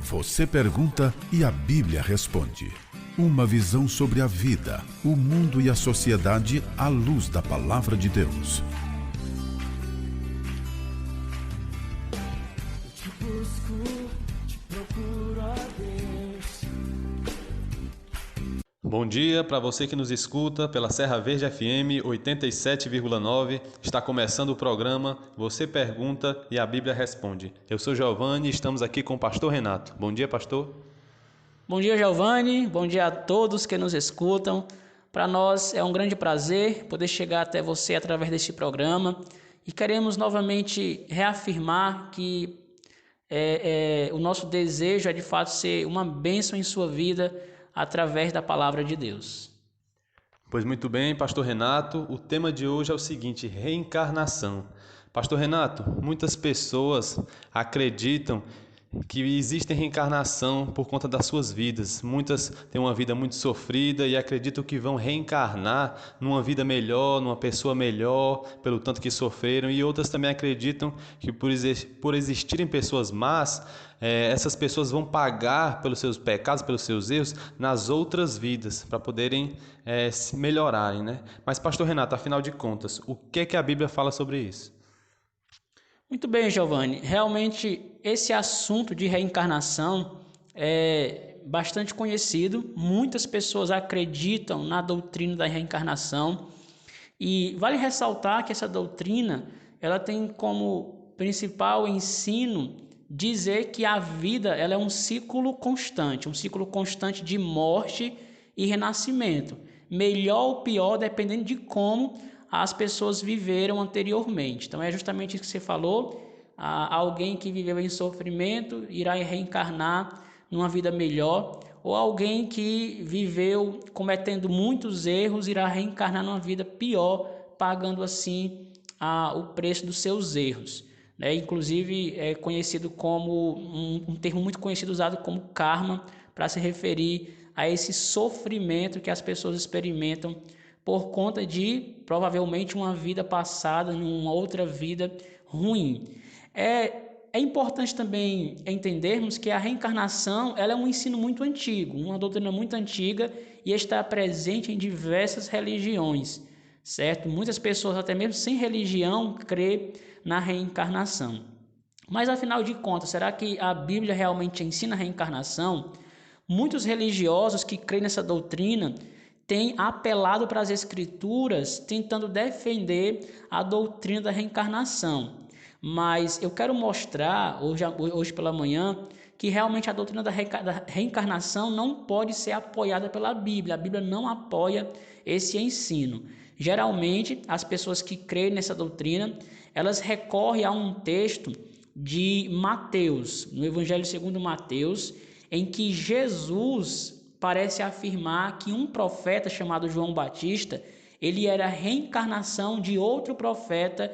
Você pergunta e a Bíblia responde. Uma visão sobre a vida, o mundo e a sociedade à luz da Palavra de Deus. Eu te busco, te procuro, ó Deus. Bom dia para você que nos escuta pela Serra Verde FM 87,9. Está começando o programa Você Pergunta e a Bíblia Responde. Eu sou Giovanni e estamos aqui com o pastor Renato. Bom dia, pastor. Bom dia, Giovanni. Bom dia a todos que nos escutam. Para nós é um grande prazer poder chegar até você através deste programa e queremos novamente reafirmar que o nosso desejo é de fato ser uma bênção em sua vida através da palavra de Deus. Pois muito bem, pastor Renato, o tema de hoje é o seguinte: reencarnação. Pastor Renato, muitas pessoas acreditam que existe reencarnação por conta das suas vidas. Muitas têm uma vida muito sofrida e acreditam que vão reencarnar numa vida melhor, numa pessoa melhor, pelo tanto que sofreram. E outras também acreditam que por existirem pessoas más, essas pessoas vão pagar pelos seus pecados, pelos seus erros, nas outras vidas, para poderem se melhorarem, né? Mas, pastor Renato, afinal de contas, o que é que a Bíblia fala sobre isso? Muito bem, Giovanni. Realmente, esse assunto de reencarnação é bastante conhecido. Muitas pessoas acreditam na doutrina da reencarnação. E vale ressaltar que essa doutrina ela tem como principal ensino dizer que a vida ela é um ciclo constante de morte e renascimento. Melhor ou pior, dependendo de como as pessoas viveram anteriormente. Então é justamente isso que você falou. Alguém que viveu em sofrimento irá reencarnar numa vida melhor, ou alguém que viveu cometendo muitos erros irá reencarnar numa vida pior, pagando assim o preço dos seus erros. Inclusive é conhecido como um termo muito conhecido usado como karma, para se referir a esse sofrimento que as pessoas experimentam por conta de, provavelmente, uma vida passada, numa outra vida ruim. É importante também entendermos que a reencarnação ela é um ensino muito antigo, uma doutrina muito antiga e está presente em diversas religiões, certo? Muitas pessoas, até mesmo sem religião, crê na reencarnação. Mas, afinal de contas, será que a Bíblia realmente ensina a reencarnação? Muitos religiosos que creem nessa doutrina têm apelado para as Escrituras, tentando defender a doutrina da reencarnação. Mas eu quero mostrar, hoje pela manhã, que realmente a doutrina da reencarnação não pode ser apoiada pela Bíblia. A Bíblia não apoia esse ensino. Geralmente, as pessoas que creem nessa doutrina, elas recorrem a um texto de Mateus, no Evangelho segundo Mateus, em que Jesus parece afirmar que um profeta chamado João Batista, ele era a reencarnação de outro profeta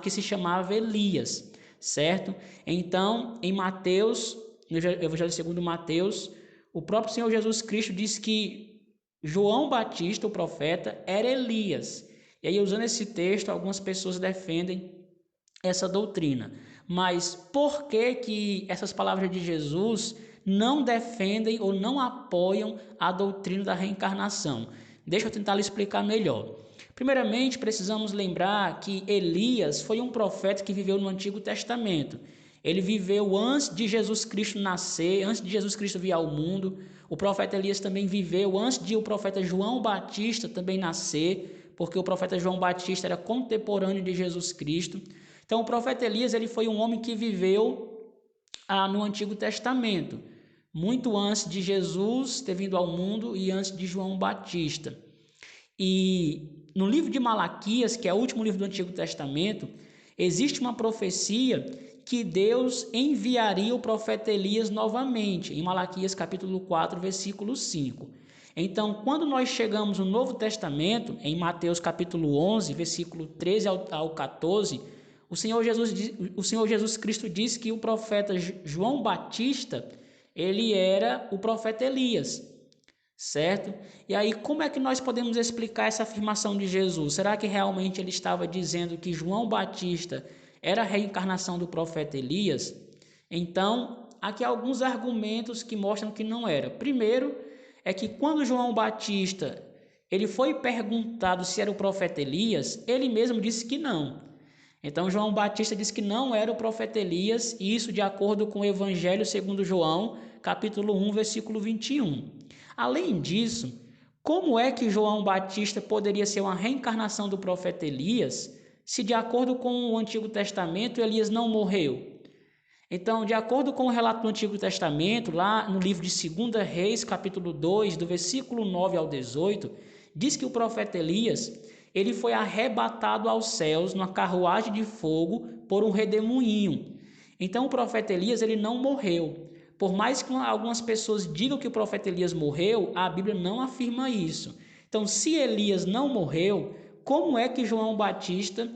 que se chamava Elias, certo? Então, em Mateus, no Evangelho segundo Mateus, o próprio Senhor Jesus Cristo diz que João Batista, o profeta, era Elias. E aí, usando esse texto, algumas pessoas defendem essa doutrina. Mas por que essas palavras de Jesus não defendem ou não apoiam a doutrina da reencarnação? Deixa eu tentar lhe explicar melhor. Primeiramente, precisamos lembrar que Elias foi um profeta que viveu no Antigo Testamento. Ele viveu antes de Jesus Cristo nascer, antes de Jesus Cristo vir ao mundo. O profeta Elias também viveu antes de o profeta João Batista também nascer, porque o profeta João Batista era contemporâneo de Jesus Cristo. Então, o profeta Elias ele foi um homem que viveu no Antigo Testamento, muito antes de Jesus ter vindo ao mundo e antes de João Batista. E no livro de Malaquias, que é o último livro do Antigo Testamento, existe uma profecia que Deus enviaria o profeta Elias novamente, em Malaquias capítulo 4, versículo 5. Então, quando nós chegamos no Novo Testamento, em Mateus capítulo 11, versículo 13 ao 14, o Senhor Jesus Cristo disse que o profeta João Batista, ele era o profeta Elias, certo? E aí, como é que nós podemos explicar essa afirmação de Jesus? Será que realmente ele estava dizendo que João Batista era a reencarnação do profeta Elias? Então, aqui há alguns argumentos que mostram que não era. Primeiro, é que quando João Batista ele foi perguntado se era o profeta Elias, ele mesmo disse que não. Então, João Batista disse que não era o profeta Elias, e isso de acordo com o Evangelho segundo João, capítulo 1, versículo 21. Além disso, como é que João Batista poderia ser uma reencarnação do profeta Elias, se de acordo com o Antigo Testamento, Elias não morreu? Então, de acordo com o relato do Antigo Testamento, lá no livro de 2 Reis, capítulo 2, do versículo 9 ao 18, diz que o profeta Elias ele foi arrebatado aos céus numa carruagem de fogo por um redemoinho. Então, o profeta Elias ele não morreu. Por mais que algumas pessoas digam que o profeta Elias morreu, a Bíblia não afirma isso. Então, se Elias não morreu, como é que João Batista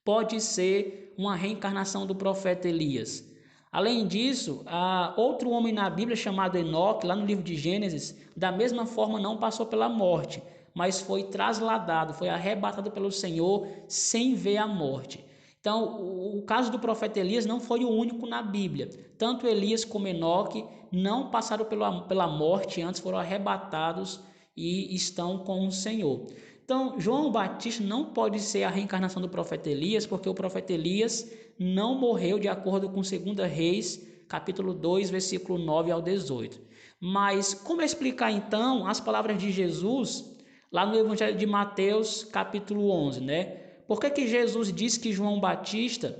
pode ser uma reencarnação do profeta Elias? Além disso, há outro homem na Bíblia chamado Enoque, lá no livro de Gênesis, da mesma forma não passou pela morte, mas foi trasladado, foi arrebatado pelo Senhor sem ver a morte. Então, o caso do profeta Elias não foi o único na Bíblia. Tanto Elias como Enoque não passaram pela morte, antes foram arrebatados e estão com o Senhor. Então, João Batista não pode ser a reencarnação do profeta Elias, porque o profeta Elias não morreu, de acordo com 2 Reis, capítulo 2, versículo 9 ao 18. Mas como explicar, então, as palavras de Jesus lá no Evangelho de Mateus, capítulo 11, né? Por que Jesus disse que João Batista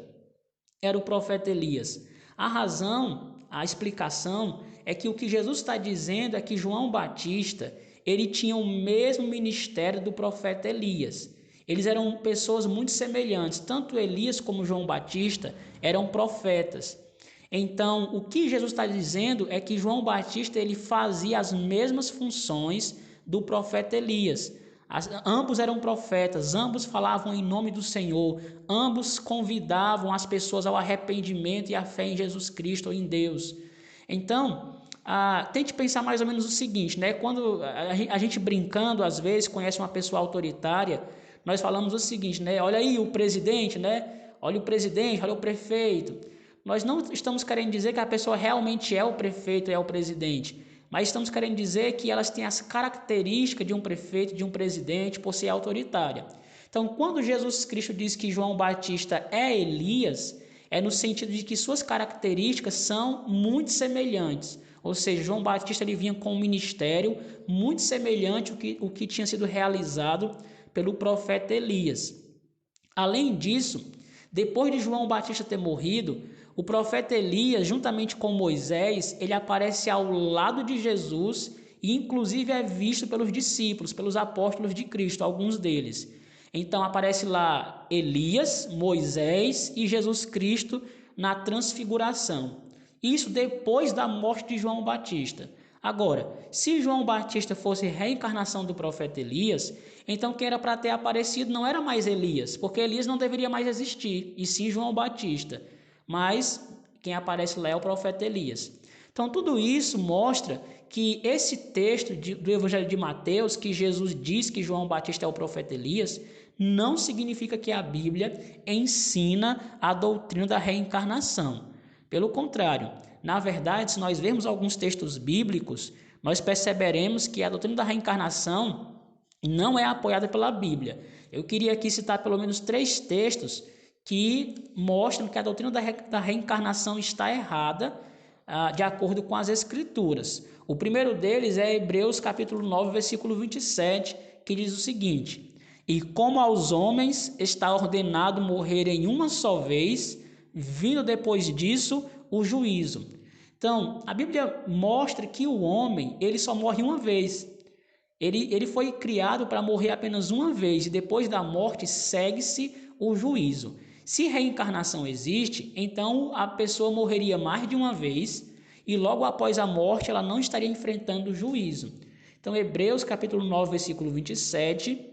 era o profeta Elias? A razão, a explicação é que o que Jesus está dizendo é que João Batista ele tinha o mesmo ministério do profeta Elias. Eles eram pessoas muito semelhantes, tanto Elias como João Batista eram profetas. Então, o que Jesus está dizendo é que João Batista ele fazia as mesmas funções do profeta Elias. Ambos eram profetas, ambos falavam em nome do Senhor, ambos convidavam as pessoas ao arrependimento e à fé em Jesus Cristo ou em Deus. Então, tente pensar mais ou menos o seguinte, né? Quando a gente brincando, às vezes, conhece uma pessoa autoritária, nós falamos o seguinte, né? Olha aí o presidente, né? Olha o presidente, olha o prefeito. Nós não estamos querendo dizer que a pessoa realmente é o prefeito, é o presidente, mas estamos querendo dizer que elas têm as características de um prefeito, de um presidente, por ser autoritária. Então, quando Jesus Cristo diz que João Batista é Elias, é no sentido de que suas características são muito semelhantes. Ou seja, João Batista ele vinha com um ministério muito semelhante ao que tinha sido realizado pelo profeta Elias. Além disso, depois de João Batista ter morrido, o profeta Elias, juntamente com Moisés, ele aparece ao lado de Jesus e inclusive é visto pelos discípulos, pelos apóstolos de Cristo, alguns deles. Então aparece lá Elias, Moisés e Jesus Cristo na transfiguração. Isso depois da morte de João Batista. Agora, se João Batista fosse reencarnação do profeta Elias, então quem era para ter aparecido não era mais Elias, porque Elias não deveria mais existir, e sim João Batista. Mas quem aparece lá é o profeta Elias. Então tudo isso mostra que esse texto do Evangelho de Mateus, que Jesus diz que João Batista é o profeta Elias, não significa que a Bíblia ensina a doutrina da reencarnação. Pelo contrário, na verdade, se nós vermos alguns textos bíblicos, nós perceberemos que a doutrina da reencarnação não é apoiada pela Bíblia. Eu queria aqui citar pelo menos 3 textos que mostram que a doutrina da reencarnação está errada de acordo com as Escrituras. O primeiro deles é Hebreus capítulo 9, versículo 27, que diz o seguinte: E como aos homens está ordenado morrerem uma só vez, vindo depois disso o juízo. Então, a Bíblia mostra que o homem ele só morre uma vez. Ele foi criado para morrer apenas uma vez, e depois da morte segue-se o juízo. Se reencarnação existe, então a pessoa morreria mais de uma vez e logo após a morte ela não estaria enfrentando o juízo. Então, Hebreus capítulo 9, versículo 27,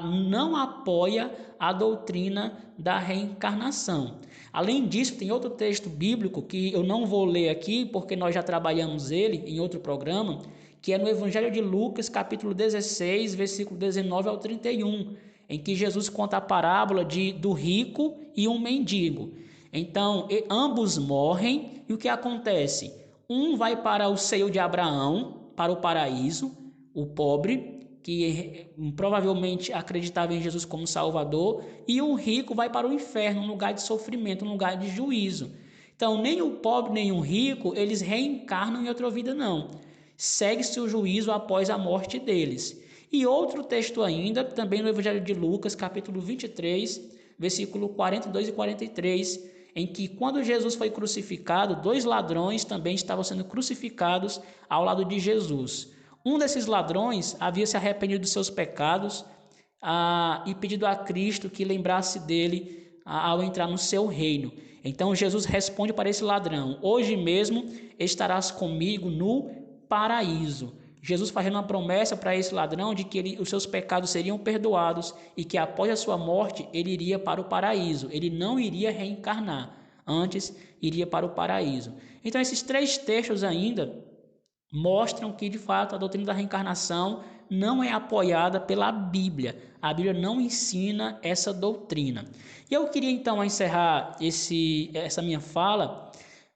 não apoia a doutrina da reencarnação. Além disso, tem outro texto bíblico que eu não vou ler aqui, porque nós já trabalhamos ele em outro programa, que é no Evangelho de Lucas, capítulo 16, versículo 19 ao 31, em que Jesus conta a parábola do rico e um mendigo. Então, ambos morrem e o que acontece? Um vai para o seio de Abraão, para o paraíso, o pobre, que provavelmente acreditava em Jesus como Salvador, e o rico vai para o inferno, um lugar de sofrimento, um lugar de juízo. Então, nem o pobre nem o rico, eles reencarnam em outra vida, não. Segue-se o juízo após a morte deles. E outro texto ainda, também no Evangelho de Lucas, capítulo 23, versículo 42 e 43, em que quando Jesus foi crucificado, 2 ladrões também estavam sendo crucificados ao lado de Jesus. Um desses ladrões havia se arrependido dos seus pecados e pedido a Cristo que lembrasse dele ao entrar no seu reino. Então Jesus responde para esse ladrão: hoje mesmo estarás comigo no paraíso. Jesus fazendo uma promessa para esse ladrão de que os seus pecados seriam perdoados e que após a sua morte ele iria para o paraíso. Ele não iria reencarnar, antes iria para o paraíso. Então esses 3 textos ainda mostram que de fato a doutrina da reencarnação não é apoiada pela Bíblia. A Bíblia não ensina essa doutrina. E eu queria então encerrar essa minha fala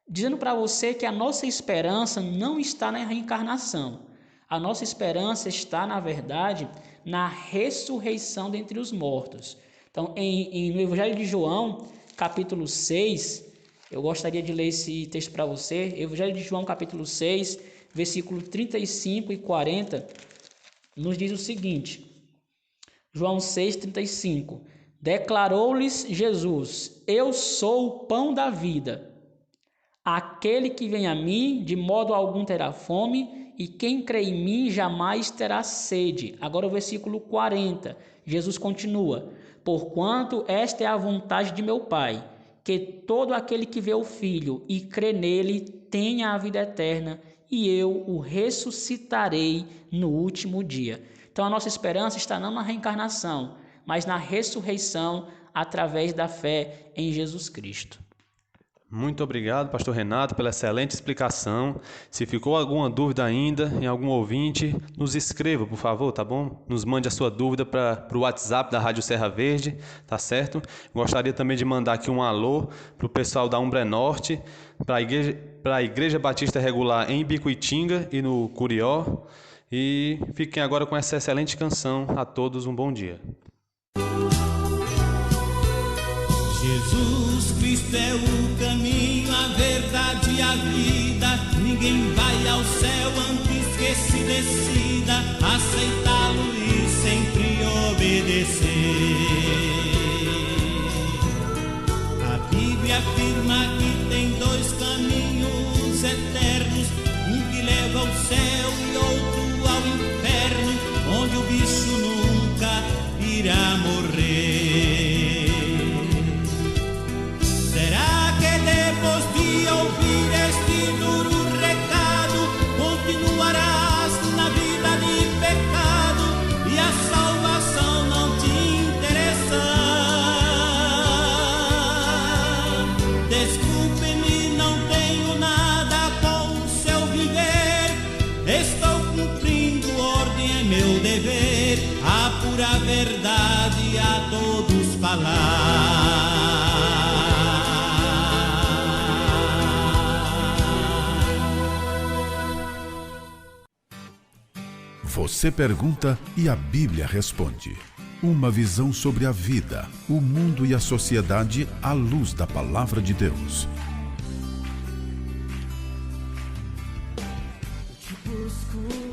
dizendo para você que a nossa esperança não está na reencarnação. A nossa esperança está, na verdade, na ressurreição dentre os mortos. Então, no Evangelho de João, capítulo 6, eu gostaria de ler esse texto para você. Evangelho de João, capítulo 6, versículo 35 e 40, nos diz o seguinte. João 6, 35. Declarou-lhes Jesus: eu sou o pão da vida. Aquele que vem a mim, de modo algum terá fome, e quem crê em mim jamais terá sede. Agora o versículo 40, Jesus continua: porquanto esta é a vontade de meu Pai, que todo aquele que vê o Filho e crê nele tenha a vida eterna, e eu o ressuscitarei no último dia. Então a nossa esperança está não na reencarnação, mas na ressurreição através da fé em Jesus Cristo. Muito obrigado, pastor Renato, pela excelente explicação. Se ficou alguma dúvida ainda em algum ouvinte, nos escreva, por favor, tá bom? Nos mande a sua dúvida para o WhatsApp da Rádio Serra Verde, tá certo? Gostaria também de mandar aqui um alô para o pessoal da Umbré Norte, para a Igreja Batista Regular em Bicuitinga e no Curió. E fiquem agora com essa excelente canção. A todos um bom dia. Jesus Cristo é o caminho, a verdade e a vida. Ninguém vai ao céu antes que se decida aceitá-lo e sempre obedecer. A Bíblia afirma que tem 2 caminhos eternos, um que leva ao céu e outro ao inferno, onde o bicho nunca irá morrer. Será que depois de ouvir este duro recado, continuarás na vida de pecado e a salvação não te interessa? Desculpe-me, não tenho nada com o seu viver. Estou cumprindo ordem, é meu dever, a pura verdade a todos falar. Você pergunta e a Bíblia responde. Uma visão sobre a vida, o mundo e a sociedade à luz da Palavra de Deus. Te busco